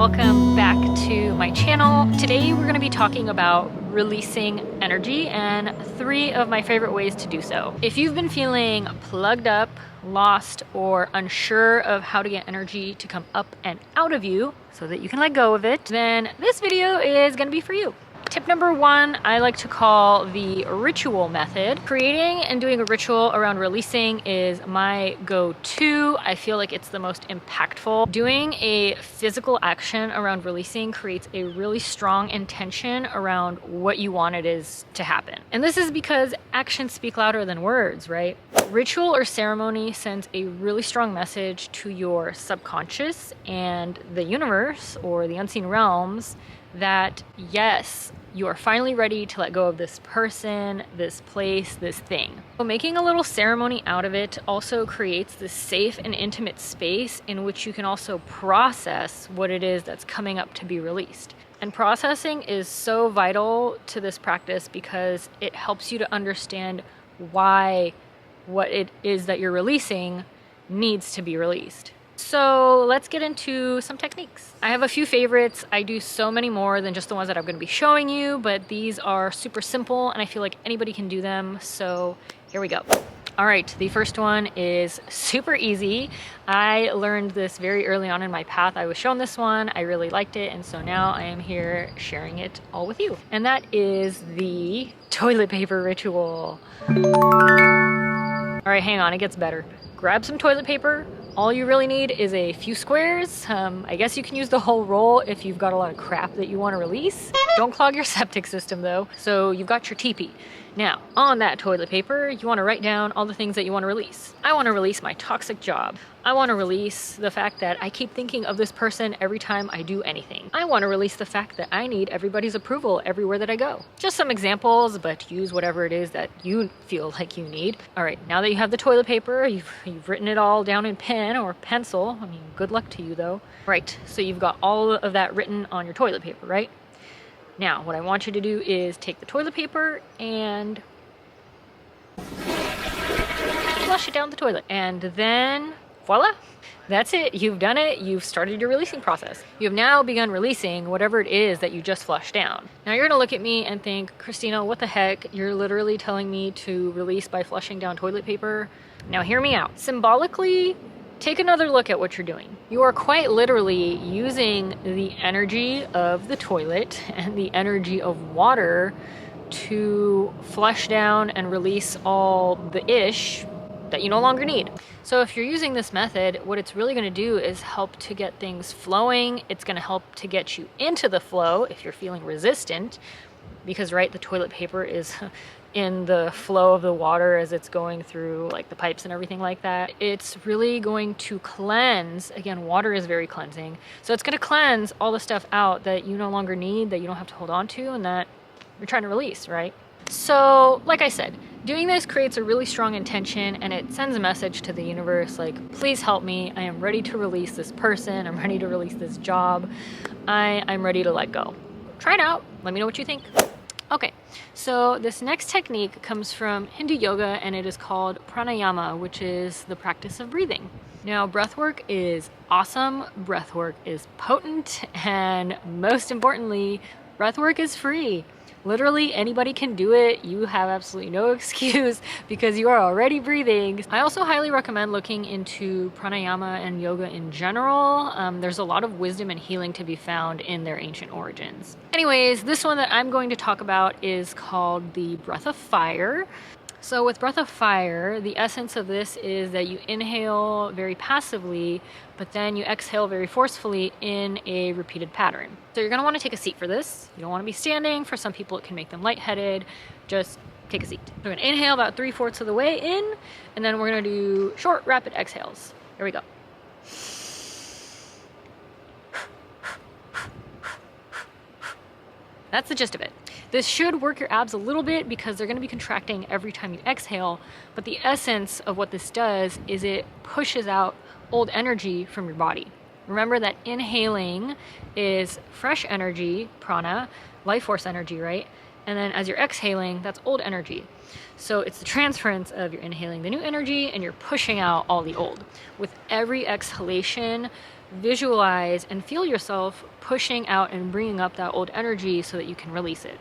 welcome back to my channel. Today we're going to be talking about releasing energy and 3 of my favorite ways to do so. If you've been feeling plugged up, lost, or unsure of how to get energy to come up and out of you so that you can let go of it, then this video is going to be for you. Tip number 1, I like to call the ritual method. Creating and doing a ritual around releasing is my go-to. I feel like it's the most impactful. Doing a physical action around releasing creates a really strong intention around what you want it is to happen. And this is because actions speak louder than words, right? Ritual or ceremony sends a really strong message to your subconscious and the universe or the unseen realms that yes, you are finally ready to let go of this person, this place, this thing. So making a little ceremony out of it also creates this safe and intimate space in which you can also process what it is that's coming up to be released. And processing is so vital to this practice because it helps you to understand why what it is that you're releasing needs to be released. So let's get into some techniques. I have a few favorites. I do so many more than just the ones that I'm going to be showing you, but these are super simple and I feel like anybody can do them. So here we go. All right, the first one is super easy. I learned this very early on in my path. I was shown this one, I really liked it, and so now I am here sharing it all with you. And that is the toilet paper ritual. All right, hang on, it gets better. Grab some toilet paper. All you really need is a few squares. I guess you can use the whole roll if you've got a lot of crap that you want to release. Don't clog your septic system though. So you've got your teepee. Now, on that toilet paper, you want to write down all the things that you want to release. I want to release my toxic job. I want to release the fact that I keep thinking of this person every time I do anything. I want to release the fact that I need everybody's approval everywhere that I go. Just some examples, but use whatever it is that you feel like you need. All right, now that you have the toilet paper, you've written it all down in pen or pencil. I mean, good luck to you though. Right, so you've got all of that written on your toilet paper, right? Now, what I want you to do is take the toilet paper and flush it down the toilet. And then, voila, that's it. You've done it. You've started your releasing process. You have now begun releasing whatever it is that you just flushed down. Now you're gonna look at me and think, Kristina, what the heck? You're literally telling me to release by flushing down toilet paper? Now hear me out. Symbolically, take another look at what you're doing. You are quite literally using the energy of the toilet and the energy of water to flush down and release all the ish that you no longer need. So if you're using this method, what it's really going to do is help to get things flowing. It's going to help to get you into the flow if you're feeling resistant, because right, the toilet paper is in the flow of the water as it's going through like the pipes and everything like that. It's really going to cleanse. Again, water is very cleansing. So it's going to cleanse all the stuff out that you no longer need, that you don't have to hold on to, and that you're trying to release, right? So like I said, doing this creates a really strong intention and it sends a message to the universe like, please help me. I am ready to release this person. I'm ready to release this job. I'm ready to let go. Try it out. Let me know what you think. Okay, so this next technique comes from Hindu yoga and it is called pranayama, which is the practice of breathing. Now, breathwork is awesome, breathwork is potent, and most importantly, breathwork is free. Literally anybody can do it. You have absolutely no excuse because you are already breathing. I also highly recommend looking into pranayama and yoga in general. There's a lot of wisdom and healing to be found in their ancient origins. Anyways, this one that I'm going to talk about is called the breath of fire. So with breath of fire, the essence of this is that you inhale very passively, but then you exhale very forcefully in a repeated pattern. So you're gonna wanna take a seat for this. You don't wanna be standing. For some people, it can make them lightheaded. Just take a seat. We're gonna inhale about 3/4 of the way in, and then we're gonna do short, rapid exhales. Here we go. That's the gist of it. This should work your abs a little bit because they're going to be contracting every time you exhale, but the essence of what this does is it pushes out old energy from your body. Remember that inhaling is fresh energy, prana, life force energy, right? And then as you're exhaling, that's old energy. So it's the transference of you're inhaling the new energy and you're pushing out all the old. With every exhalation, visualize and feel yourself pushing out and bringing up that old energy so that you can release it.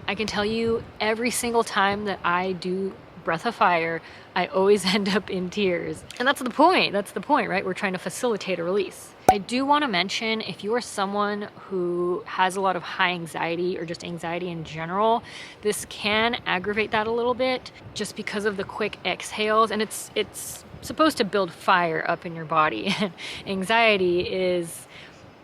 I can tell you every single time that I do Breath of Fire, I always end up in tears. And that's the point. That's the point, right? We're trying to facilitate a release. I do want to mention, if you are someone who has a lot of high anxiety or just anxiety in general, this can aggravate that a little bit just because of the quick exhales. And it's supposed to build fire up in your body. Anxiety is,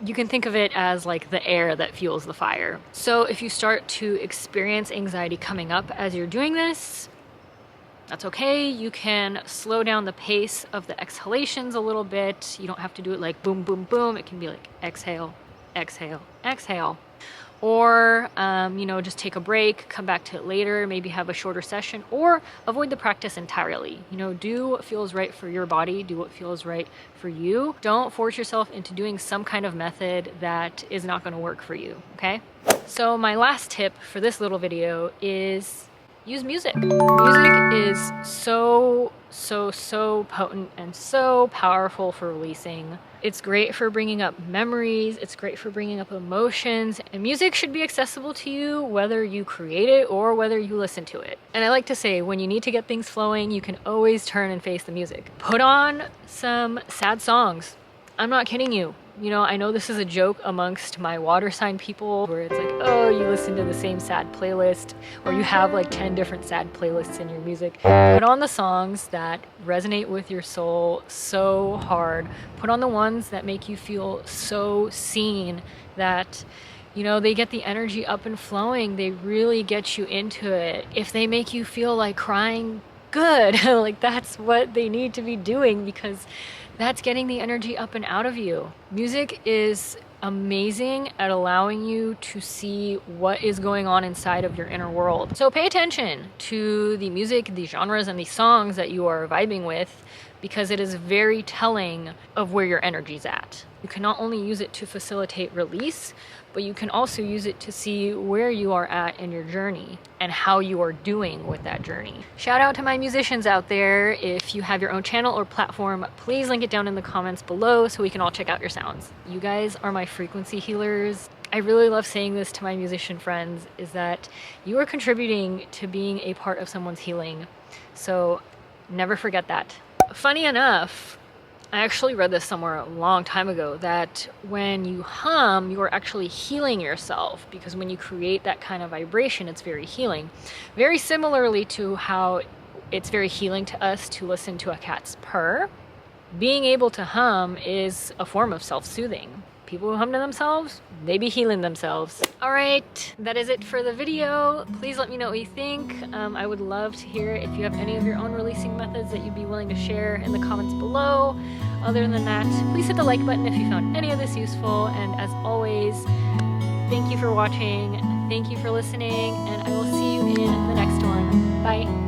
you can think of it as like the air that fuels the fire. So if you start to experience anxiety coming up as you're doing this, that's okay. You can slow down the pace of the exhalations a little bit. You don't have to do it like boom, boom, boom. It can be like exhale, exhale, exhale. Or, just take a break, come back to it later, maybe have a shorter session, or avoid the practice entirely. Do what feels right for your body, do what feels right for you. Don't force yourself into doing some kind of method that is not going to work for you, okay? So my last tip for this little video is use music. Music is so potent and so powerful for releasing. It's great for bringing up memories. It's great for bringing up emotions. And music should be accessible to you whether you create it or whether you listen to it. And I like to say, when you need to get things flowing, you can always turn and face the music. Put on some sad songs. I'm not kidding you. I know this is a joke amongst my water sign people where it's like, oh, you listen to the same sad playlist, or you have like 10 different sad playlists in your music. Put on the songs that resonate with your soul so hard. Put on the ones that make you feel so seen, that they get the energy up and flowing. They really get you into it. If they make you feel like crying, good. Like, that's what they need to be doing, because that's getting the energy up and out of you. Music is amazing at allowing you to see what is going on inside of your inner world. So pay attention to the music, the genres, and the songs that you are vibing with, because it is very telling of where your energy's at. You can not only use it to facilitate release, but you can also use it to see where you are at in your journey and how you are doing with that journey. Shout out to my musicians out there. If you have your own channel or platform, please link it down in the comments below so we can all check out your sounds. You guys are my frequency healers. I really love saying this to my musician friends, is that you are contributing to being a part of someone's healing. So never forget that. Funny enough, I actually read this somewhere a long time ago, that when you hum, you are actually healing yourself, because when you create that kind of vibration, it's very healing. Very similarly to how it's very healing to us to listen to a cat's purr, being able to hum is a form of self-soothing. People who hum to themselves, they be healing themselves. All right, that is it for the video. Please let me know what you think. I would love to hear if you have any of your own releasing methods that you'd be willing to share in the comments below. Other than that, please hit the like button if you found any of this useful. And as always, thank you for watching. Thank you for listening, and I will see you in the next one. Bye.